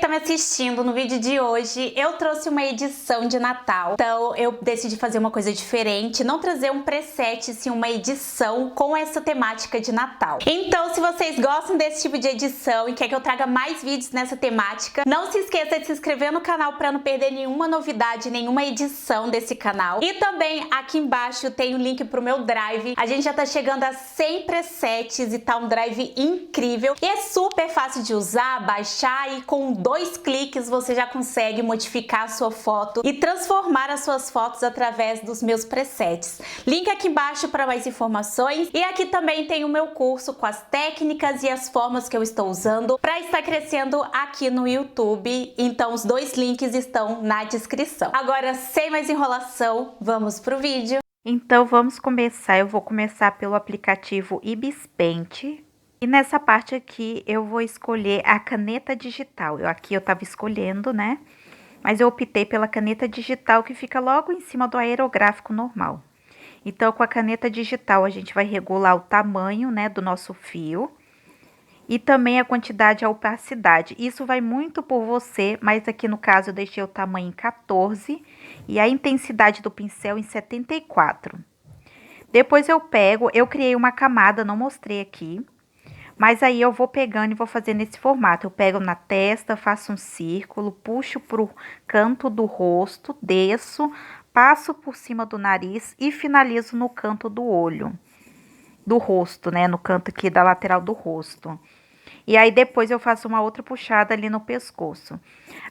me assistindo, no vídeo de hoje eu trouxe uma edição de Natal. Então eu decidi fazer uma coisa diferente, não trazer um preset, sim uma edição com essa temática de Natal. Então se vocês gostam desse tipo de edição e quer que eu traga mais vídeos nessa temática, não se esqueça de se inscrever no canal para não perder nenhuma novidade, nenhuma edição desse canal. E também aqui embaixo tem o link pro meu Drive. A gente já tá chegando a 100 presets e tá um Drive incrível. E é super fácil de usar, baixar e com 2 cliques você já consegue modificar a sua foto e transformar as suas fotos através dos meus presets. Link aqui embaixo para mais informações. E aqui também tem o meu curso com as técnicas e as formas que eu estou usando para estar crescendo aqui no YouTube. Então os 2 links estão na descrição. Agora, sem mais enrolação, vamos pro vídeo. Então vamos começar, eu vou começar pelo aplicativo Ibis Paint. E nessa parte aqui eu vou escolher a caneta digital. Aqui eu tava escolhendo, né? Mas eu optei pela caneta digital que fica logo em cima do aerográfico normal. Então com a caneta digital a gente vai regular o tamanho, né, do nosso fio. E também a quantidade e a opacidade. Isso vai muito por você, mas aqui no caso eu deixei o tamanho em 14 e a intensidade do pincel em 74. Depois eu criei uma camada, não mostrei aqui. Mas aí eu vou pegando e vou fazendo nesse formato. Eu pego na testa, faço um círculo, puxo pro canto do rosto, desço, passo por cima do nariz e finalizo no canto do olho, do rosto, né? No canto aqui da lateral do rosto. E aí depois eu faço uma outra puxada ali no pescoço.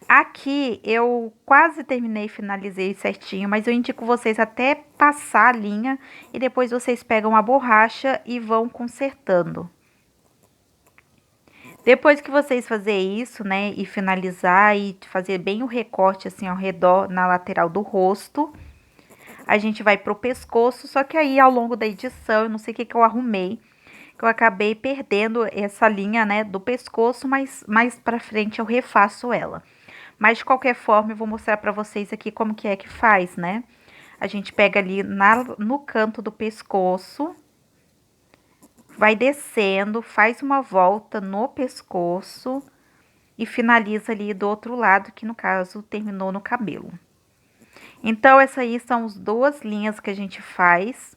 Aqui eu quase terminei, finalizei certinho, mas eu indico vocês até passar a linha e depois vocês pegam a borracha e vão consertando. Depois que vocês fazerem isso, né, e finalizar e fazer bem o recorte assim ao redor na lateral do rosto, a gente vai pro pescoço, só que aí ao longo da edição, eu não sei o que eu arrumei, que eu acabei perdendo essa linha, né, do pescoço, mas mais pra frente eu refaço ela. Mas de qualquer forma, eu vou mostrar pra vocês aqui como que é que faz, né? A gente pega ali no canto do pescoço, vai descendo, faz uma volta no pescoço e finaliza ali do outro lado, que no caso terminou no cabelo. Então, essas aí são as 2 linhas que a gente faz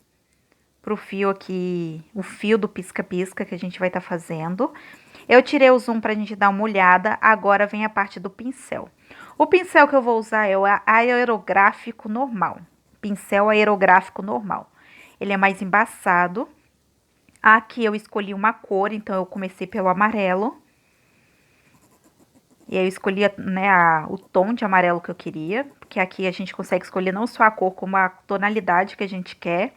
pro fio aqui, o fio do pisca-pisca que a gente vai estar fazendo. Eu tirei o zoom pra gente dar uma olhada, agora vem a parte do pincel. O pincel que eu vou usar é o aerográfico normal, pincel aerográfico normal. Ele é mais embaçado. Aqui eu escolhi uma cor, então eu comecei pelo amarelo. E aí eu escolhi, né, o tom de amarelo que eu queria, porque aqui a gente consegue escolher não só a cor, como a tonalidade que a gente quer.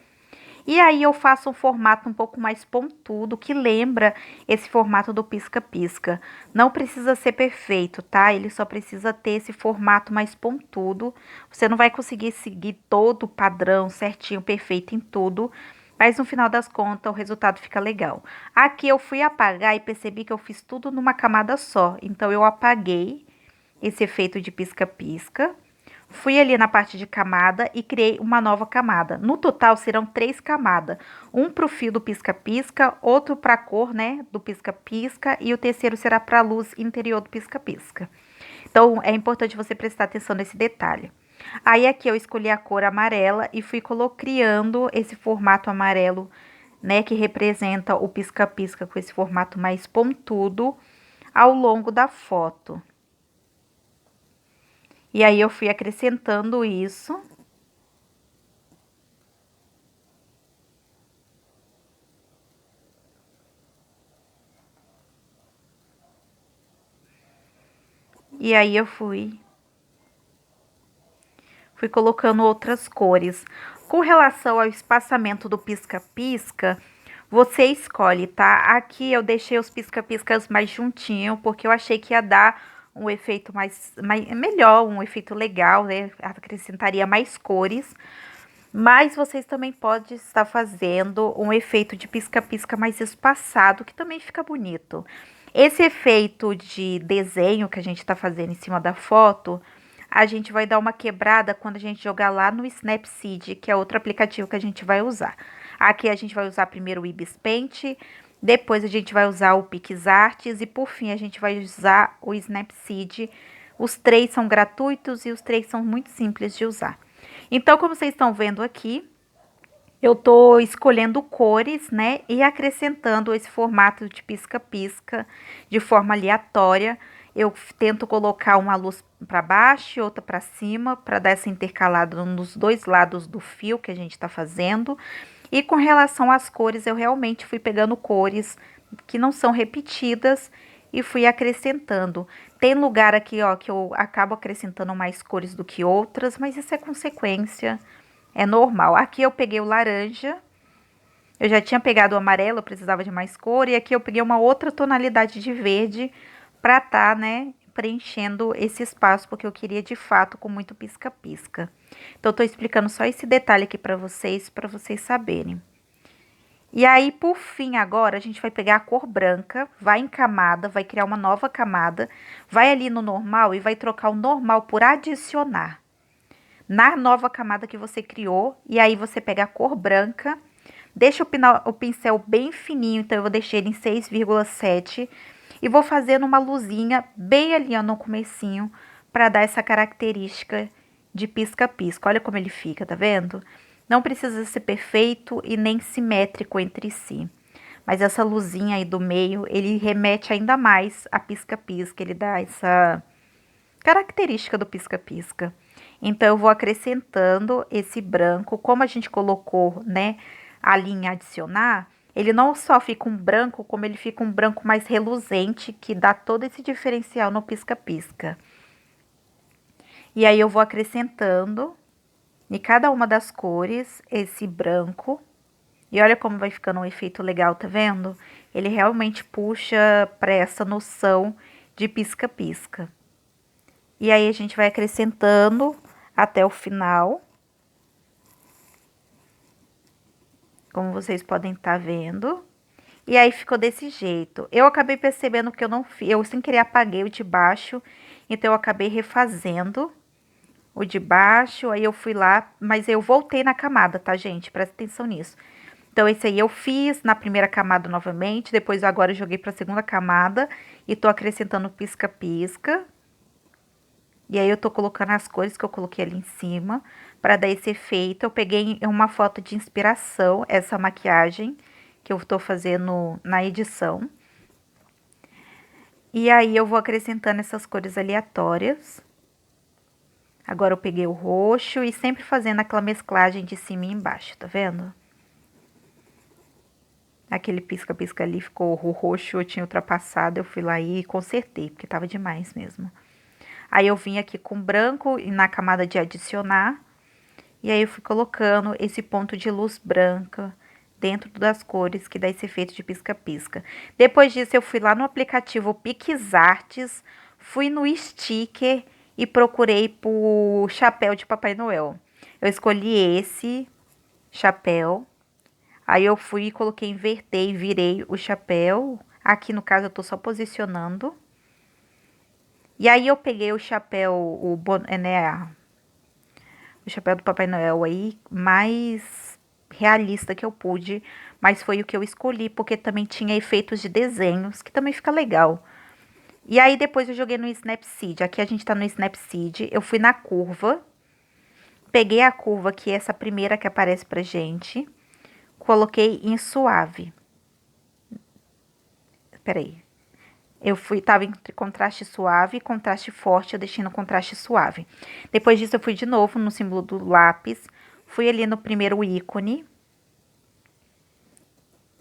E aí eu faço um formato um pouco mais pontudo, que lembra esse formato do pisca-pisca. Não precisa ser perfeito, tá? Ele só precisa ter esse formato mais pontudo. Você não vai conseguir seguir todo o padrão certinho, perfeito em tudo, mas no final das contas o resultado fica legal. Aqui eu fui apagar e percebi que eu fiz tudo numa camada só. Então eu apaguei esse efeito de pisca-pisca. Fui ali na parte de camada e criei uma nova camada. No total serão 3 camadas. Um para o fio do pisca-pisca, outro para a cor, né, do pisca-pisca e o terceiro será para a luz interior do pisca-pisca. Então é importante você prestar atenção nesse detalhe. Aí aqui eu escolhi a cor amarela e fui criando esse formato amarelo, né, que representa o pisca-pisca com esse formato mais pontudo ao longo da foto. E aí eu fui acrescentando isso. E aí eu fui colocando outras cores. Com relação ao espaçamento do pisca-pisca, você escolhe, tá? Aqui eu deixei os pisca-piscas mais juntinho, porque eu achei que ia dar um efeito melhor, um efeito legal, né? Acrescentaria mais cores. Mas vocês também podem estar fazendo um efeito de pisca-pisca mais espaçado, que também fica bonito. Esse efeito de desenho que a gente está fazendo em cima da foto, a gente vai dar uma quebrada quando a gente jogar lá no Snapseed, que é outro aplicativo que a gente vai usar. Aqui a gente vai usar primeiro o Ibis Paint, Depois a gente vai usar o PixArts e por fim a gente vai usar o Snapseed. Os três são gratuitos e os três são muito simples de usar. Então, como vocês estão vendo aqui, eu tô escolhendo cores, né, e acrescentando esse formato de pisca-pisca de forma aleatória. Eu tento colocar uma luz para baixo e outra para cima, para dar essa intercalada nos dois lados do fio que a gente está fazendo. E com relação às cores, eu realmente fui pegando cores que não são repetidas e fui acrescentando. Tem lugar aqui, ó, que eu acabo acrescentando mais cores do que outras, mas isso é consequência, é normal. Aqui eu peguei o laranja, eu já tinha pegado o amarelo, eu precisava de mais cor, e aqui eu peguei uma outra tonalidade de verde pra tá, né, preenchendo esse espaço, porque eu queria de fato com muito pisca-pisca. Então, eu tô explicando só esse detalhe aqui pra vocês saberem. E aí, por fim, agora, a gente vai pegar a cor branca, vai em camada, vai criar uma nova camada, vai ali no normal e vai trocar o normal por adicionar na nova camada que você criou, e aí você pega a cor branca, deixa o pincel bem fininho, então eu vou deixar ele em 6,7 e vou fazendo uma luzinha bem ali ó, no comecinho, para dar essa característica de pisca-pisca. Olha como ele fica, tá vendo? Não precisa ser perfeito e nem simétrico entre si. Mas essa luzinha aí do meio, ele remete ainda mais a pisca-pisca, ele dá essa característica do pisca-pisca. Então, eu vou acrescentando esse branco, como a gente colocou, né, a linha adicionar, ele não só fica um branco, como ele fica um branco mais reluzente, que dá todo esse diferencial no pisca-pisca. E aí, eu vou acrescentando em cada uma das cores esse branco. E olha como vai ficando um efeito legal, tá vendo? Ele realmente puxa para essa noção de pisca-pisca. E aí, a gente vai acrescentando até o final. Como vocês podem estar vendo. E aí, ficou desse jeito. Eu acabei percebendo que eu sem querer apaguei o de baixo. Então, eu acabei refazendo o de baixo. Aí, eu fui lá, mas eu voltei na camada, tá, gente? Presta atenção nisso. Então, esse aí eu fiz na primeira camada novamente. Depois, agora, eu joguei pra segunda camada. E tô acrescentando pisca-pisca. E aí, eu tô colocando as cores que eu coloquei ali em cima, para dar esse efeito. Eu peguei uma foto de inspiração, essa maquiagem que eu tô fazendo na edição. E aí, eu vou acrescentando essas cores aleatórias. Agora, eu peguei o roxo e sempre fazendo aquela mesclagem de cima e embaixo, tá vendo? Aquele pisca-pisca ali ficou o roxo, eu tinha ultrapassado, eu fui lá e consertei, porque tava demais mesmo. Aí, eu vim aqui com branco e na camada de adicionar. E aí, eu fui colocando esse ponto de luz branca dentro das cores, que dá esse efeito de pisca-pisca. Depois disso, eu fui lá no aplicativo PixArts, fui no sticker e procurei por chapéu de Papai Noel. Eu escolhi esse chapéu. Aí, eu fui e coloquei, invertei, virei o chapéu. Aqui, no caso, eu tô só posicionando. E aí, eu peguei o chapéu, né, o chapéu do Papai Noel aí, mais realista que eu pude, mas foi o que eu escolhi, porque também tinha efeitos de desenhos, que também fica legal. E aí, depois eu joguei no Snapseed. Aqui a gente tá no Snapseed. Eu fui na curva, peguei a curva, que é essa primeira que aparece pra gente, coloquei em suave. Peraí. Tava entre contraste suave e contraste forte, eu deixei no contraste suave. Depois disso, eu fui de novo no símbolo do lápis, fui ali no primeiro ícone.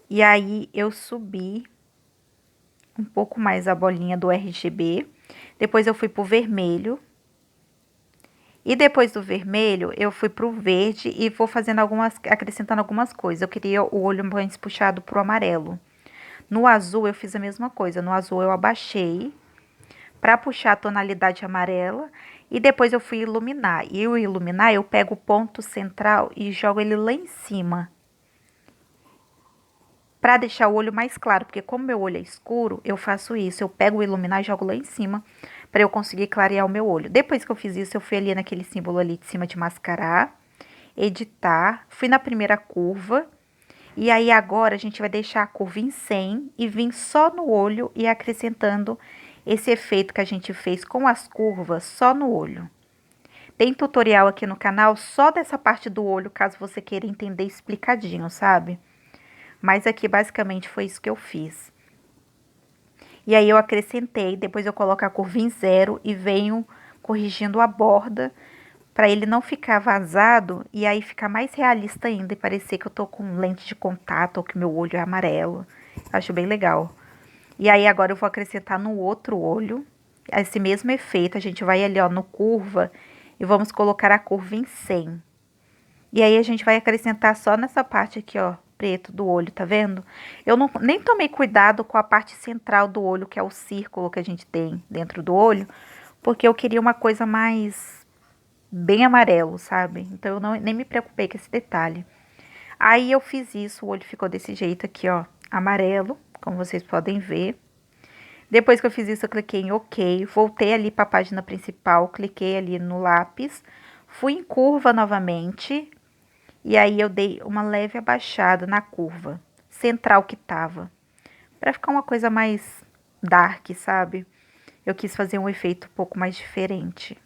E aí, eu subi um pouco mais a bolinha do RGB. Depois, eu fui pro vermelho. E depois do vermelho, eu fui pro verde e vou fazendo acrescentando algumas coisas. Eu queria o olho mais puxado pro amarelo. No azul, eu fiz a mesma coisa. No azul, eu abaixei para puxar a tonalidade amarela. E depois eu fui iluminar. E o iluminar, eu pego o ponto central e jogo ele lá em cima. Para deixar o olho mais claro. Porque como meu olho é escuro, eu faço isso. Eu pego o iluminar e jogo lá em cima. Para eu conseguir clarear o meu olho. Depois que eu fiz isso, eu fui ali naquele símbolo ali de cima de mascarar. Editar. Fui na primeira curva. E aí agora a gente vai deixar a curva em 100 e vir só no olho e acrescentando esse efeito que a gente fez com as curvas só no olho. Tem tutorial aqui no canal só dessa parte do olho, caso você queira entender explicadinho, sabe? Mas aqui basicamente foi isso que eu fiz. E aí eu acrescentei, depois eu coloco a curva em 0 e venho corrigindo a borda para ele não ficar vazado e aí ficar mais realista ainda e parecer que eu tô com lente de contato ou que meu olho é amarelo. Acho bem legal. E aí agora eu vou acrescentar no outro olho esse mesmo efeito. A gente vai ali, ó, no curva e vamos colocar a curva em 100. E aí a gente vai acrescentar só nessa parte aqui, ó, preto do olho, tá vendo? Eu nem tomei cuidado com a parte central do olho, que é o círculo que a gente tem dentro do olho, porque eu queria uma coisa mais bem amarelo, sabe? Então eu nem me preocupei com esse detalhe. Aí eu fiz isso, o olho ficou desse jeito aqui, ó, amarelo, como vocês podem ver. Depois que eu fiz isso, eu cliquei em OK, voltei ali para a página principal, cliquei ali no lápis, fui em curva novamente, e aí eu dei uma leve abaixada na curva central que tava, para ficar uma coisa mais dark, sabe? Eu quis fazer um efeito um pouco mais diferente.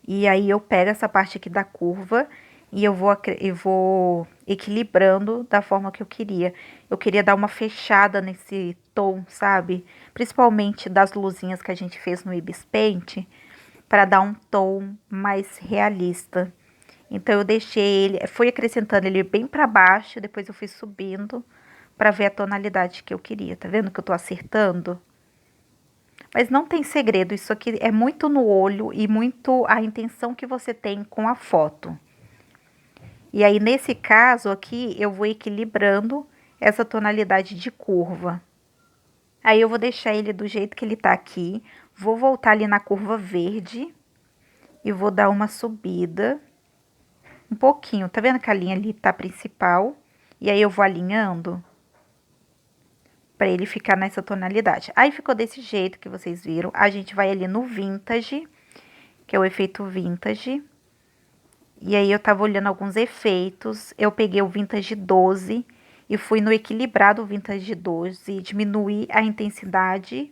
E aí eu pego essa parte aqui da curva e eu vou equilibrando da forma que eu queria. Eu queria dar uma fechada nesse tom, sabe? Principalmente das luzinhas que a gente fez no Ibis Paint, para dar um tom mais realista. Então eu deixei ele, fui acrescentando ele bem para baixo, depois eu fui subindo para ver a tonalidade que eu queria. Tá vendo que eu tô acertando? Mas não tem segredo, isso aqui é muito no olho e muito a intenção que você tem com a foto. E aí, nesse caso aqui, eu vou equilibrando essa tonalidade de curva. Aí eu vou deixar ele do jeito que ele tá aqui, vou voltar ali na curva verde e vou dar uma subida um pouquinho. Tá vendo que a linha ali tá principal? E aí eu vou alinhando para ele ficar nessa tonalidade. Aí ficou desse jeito que vocês viram. A gente vai ali no Vintage, que é o efeito Vintage. E aí eu tava olhando alguns efeitos. Eu peguei o Vintage 12 e fui no equilibrado Vintage 12, diminuí a intensidade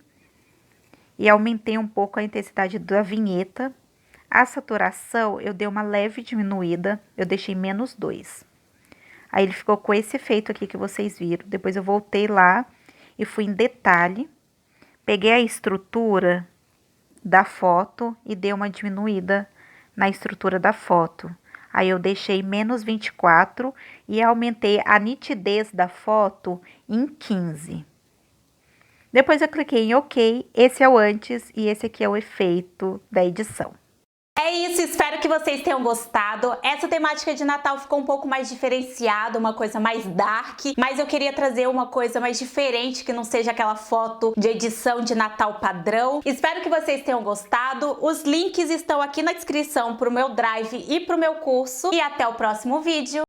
e aumentei um pouco a intensidade da vinheta. A saturação eu dei uma leve diminuída, eu deixei -2. Aí ele ficou com esse efeito aqui que vocês viram. Depois eu voltei lá e fui em detalhe, peguei a estrutura da foto e dei uma diminuída na estrutura da foto. Aí eu deixei -24 e aumentei a nitidez da foto em 15. Depois eu cliquei em OK, esse é o antes e esse aqui é o efeito da edição. É isso, espero que vocês tenham gostado. Essa temática de Natal ficou um pouco mais diferenciada, uma coisa mais dark, mas eu queria trazer uma coisa mais diferente, que não seja aquela foto de edição de Natal padrão. Espero que vocês tenham gostado. Os links estão aqui na descrição pro meu Drive e pro meu curso. E até o próximo vídeo.